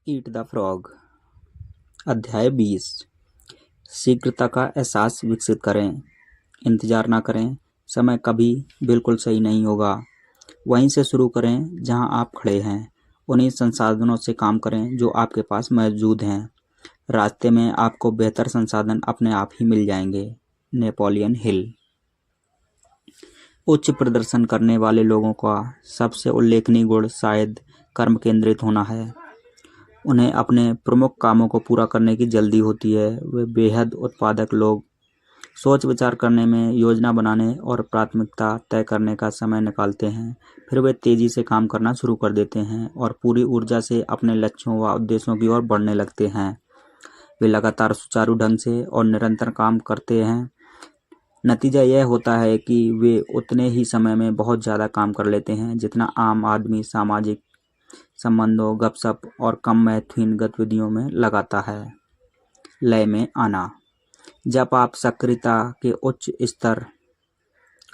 Eat the frog. अध्याय 20। शीघ्रता का एहसास विकसित करें। इंतजार ना करें, समय कभी बिल्कुल सही नहीं होगा। वहीं से शुरू करें जहां आप खड़े हैं। उन्हीं संसाधनों से काम करें जो आपके पास मौजूद हैं। रास्ते में आपको बेहतर संसाधन अपने आप ही मिल जाएंगे। Napoleon Hill. उच्च प्रदर्शन करने वाले लोगों का सबसे उल्लेखनीय गुण शायद कर्म केंद्रित होना है। उन्हें अपने प्रमुख कामों को पूरा करने की जल्दी होती है। वे बेहद उत्पादक लोग सोच विचार करने में, योजना बनाने और प्राथमिकता तय करने का समय निकालते हैं। फिर वे तेजी से काम करना शुरू कर देते हैं और पूरी ऊर्जा से अपने लक्ष्यों व उद्देश्यों की ओर बढ़ने लगते हैं। वे लगातार सुचारू ढंग से और निरंतर काम करते हैं। नतीजा यह होता है कि वे उतने ही समय में बहुत ज़्यादा काम कर लेते हैं जितना आम आदमी सामाजिक संबंधों, गपशप और कम महत्वहीन गतिविधियों में लगाता है। लय में आना। जब आप सक्रियता के उच्च स्तर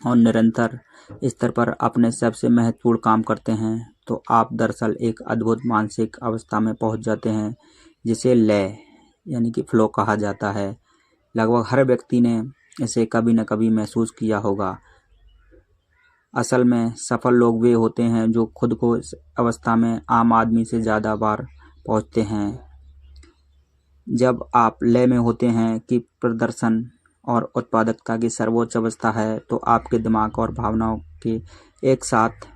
और निरंतर स्तर पर अपने सबसे महत्वपूर्ण काम करते हैं तो आप दरअसल एक अद्भुत मानसिक अवस्था में पहुंच जाते हैं जिसे लय यानी कि फ्लो कहा जाता है। लगभग हर व्यक्ति ने इसे कभी न कभी महसूस किया होगा। असल में सफल लोग वे होते हैं जो खुद को इस अवस्था में आम आदमी से ज़्यादा बार पहुंचते हैं। जब आप लय में होते हैं कि प्रदर्शन और उत्पादकता की सर्वोच्च अवस्था है तो आपके दिमाग और भावनाओं के एक साथ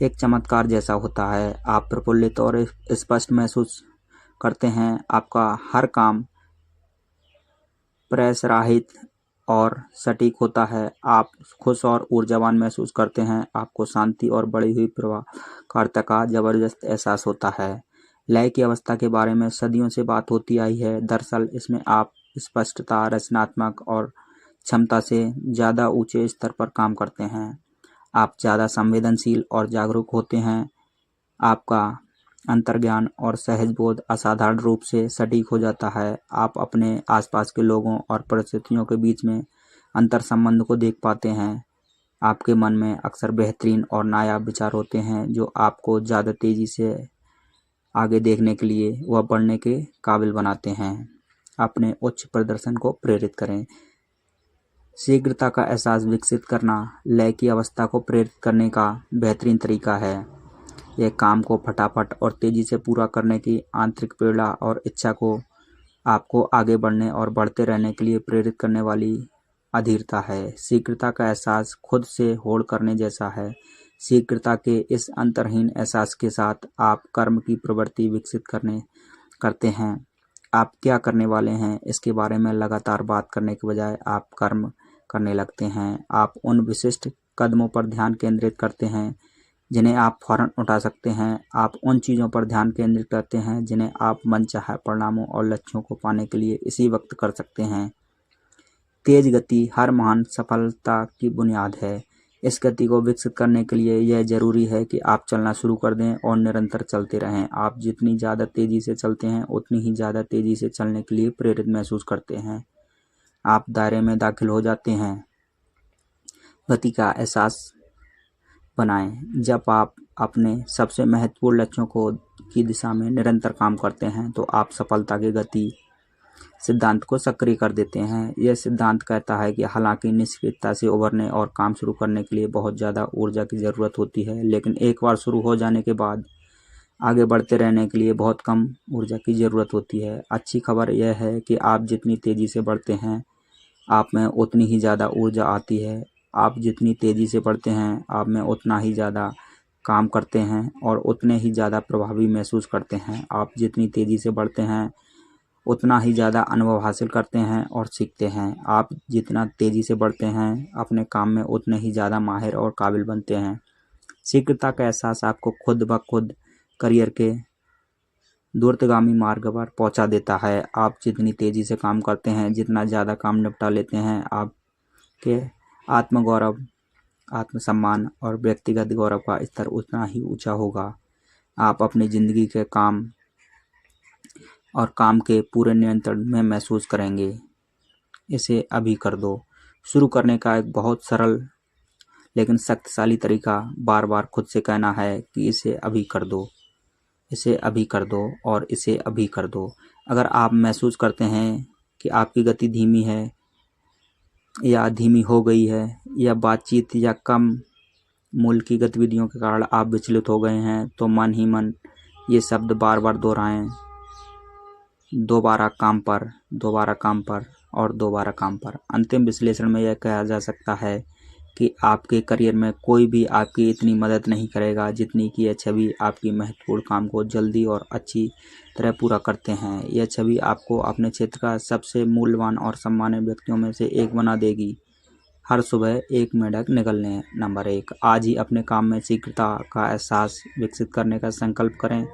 एक चमत्कार जैसा होता है। आप प्रफुल्लित और स्पष्ट महसूस करते हैं। आपका हर काम प्रेशराहित और सटीक होता है। आप खुश और ऊर्जावान महसूस करते हैं। आपको शांति और बढ़ी हुई प्रभावकारिता का जबरदस्त एहसास होता है। लय की अवस्था के बारे में सदियों से बात होती आई है। दरअसल इसमें आप स्पष्टता, रचनात्मक और क्षमता से ज़्यादा ऊंचे स्तर पर काम करते हैं। आप ज़्यादा संवेदनशील और जागरूक होते हैं। आपका अंतर्ज्ञान और सहज बोध असाधारण रूप से सटीक हो जाता है। आप अपने आसपास के लोगों और परिस्थितियों के बीच में अंतर संबंध को देख पाते हैं। आपके मन में अक्सर बेहतरीन और नायाब विचार होते हैं जो आपको ज़्यादा तेज़ी से आगे देखने के लिए व बढ़ने के काबिल बनाते हैं। अपने उच्च प्रदर्शन को प्रेरित करें। शीघ्रता का एहसास विकसित करना लय की अवस्था को प्रेरित करने का बेहतरीन तरीका है। यह काम को फटाफट और तेजी से पूरा करने की आंतरिक प्रेरणा और इच्छा को आपको आगे बढ़ने और बढ़ते रहने के लिए प्रेरित करने वाली अधीरता है। शीघ्रता का एहसास खुद से होड़ करने जैसा है। शीघ्रता के इस अंतर्हीन एहसास के साथ आप कर्म की प्रवृत्ति विकसित करते हैं। आप क्या करने वाले हैं इसके बारे में लगातार बात करने के बजाय आप कर्म करने लगते हैं। आप उन विशिष्ट कदमों पर ध्यान केंद्रित करते हैं जिन्हें आप फौरन उठा सकते हैं। आप उन चीज़ों पर ध्यान केंद्रित करते हैं जिन्हें आप मनचाहा परिणामों और लक्ष्यों को पाने के लिए इसी वक्त कर सकते हैं। तेज गति हर महान सफलता की बुनियाद है। इस गति को विकसित करने के लिए यह जरूरी है कि आप चलना शुरू कर दें और निरंतर चलते रहें। आप जितनी ज़्यादा तेज़ी से चलते हैं उतनी ही ज़्यादा तेज़ी से चलने के लिए प्रेरित महसूस करते हैं। आप दायरे में दाखिल हो जाते हैं। गति का एहसास बनाएं। जब आप अपने सबसे महत्वपूर्ण लक्ष्यों की दिशा में निरंतर काम करते हैं तो आप सफलता के गति सिद्धांत को सक्रिय कर देते हैं। यह सिद्धांत कहता है कि हालांकि निष्क्रियता से उभरने और काम शुरू करने के लिए बहुत ज़्यादा ऊर्जा की ज़रूरत होती है, लेकिन एक बार शुरू हो जाने के बाद आगे बढ़ते रहने के लिए बहुत कम ऊर्जा की ज़रूरत होती है। अच्छी खबर यह है कि आप जितनी तेज़ी से बढ़ते हैं आप में उतनी ही ज़्यादा ऊर्जा आती है। आप जितनी तेज़ी से बढ़ते हैं आप में उतना ही ज़्यादा काम करते हैं और उतने ही ज़्यादा प्रभावी महसूस करते हैं। आप जितनी तेज़ी से बढ़ते हैं उतना ही ज़्यादा अनुभव हासिल करते हैं और सीखते हैं। आप जितना तेज़ी से बढ़ते हैं अपने काम में उतने ही ज़्यादा माहिर और काबिल बनते हैं। शीघ्रता का एहसास आपको खुद ब खुद करियर के दूरगामी मार्ग पर पहुंचा देता है। आप जितनी तेज़ी से काम करते हैं, जितना ज़्यादा काम निपटा लेते हैं, आपके आत्मगौरव, आत्मसम्मान और व्यक्तिगत गौरव का स्तर उतना ही ऊंचा होगा। आप अपनी ज़िंदगी के काम और काम के पूरे नियंत्रण में महसूस करेंगे। इसे अभी कर दो। शुरू करने का एक बहुत सरल लेकिन शक्तिशाली तरीका बार बार खुद से कहना है कि इसे अभी कर दो। इसे अभी कर दो और इसे अभी कर दो। अगर आप महसूस करते हैं कि आपकी गति धीमी है या धीमी हो गई है, या बातचीत या कम मूल की गतिविधियों के कारण आप विचलित हो गए हैं, तो मन ही मन ये शब्द बार बार दोहराएं, दोबारा काम पर, दोबारा काम पर और दोबारा काम पर। अंतिम विश्लेषण में यह कहा जा सकता है कि आपके करियर में कोई भी आपकी इतनी मदद नहीं करेगा जितनी कि यह छवि आपकी महत्वपूर्ण काम को जल्दी और अच्छी तरह पूरा करते हैं। यह छवि आपको अपने क्षेत्र का सबसे मूल्यवान और सम्मानित व्यक्तियों में से एक बना देगी। हर सुबह एक मेंढक निकल लें। नंबर 1, आज ही अपने काम में शीघ्रता का एहसास विकसित करने का संकल्प करें।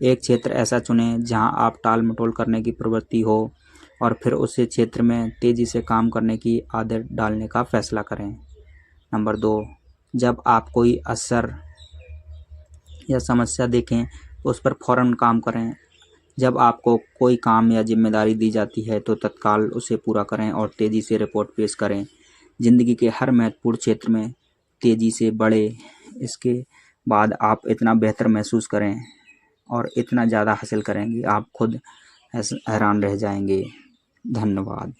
एक क्षेत्र ऐसा चुनें जहां आप टाल मटोल करने की प्रवृत्ति हो और फिर उस क्षेत्र में तेजी से काम करने की आदत डालने का फैसला करें। नंबर 2, जब आप कोई असर या समस्या देखें उस पर फौरन काम करें। जब आपको कोई काम या जिम्मेदारी दी जाती है तो तत्काल उसे पूरा करें और तेजी से रिपोर्ट पेश करें। जिंदगी के हर महत्वपूर्ण क्षेत्र में तेजी से बढ़े, इसके बाद आप इतना बेहतर महसूस करें और इतना ज़्यादा हासिल करेंगे, आप खुद हैरान रह जाएंगे। धन्यवाद।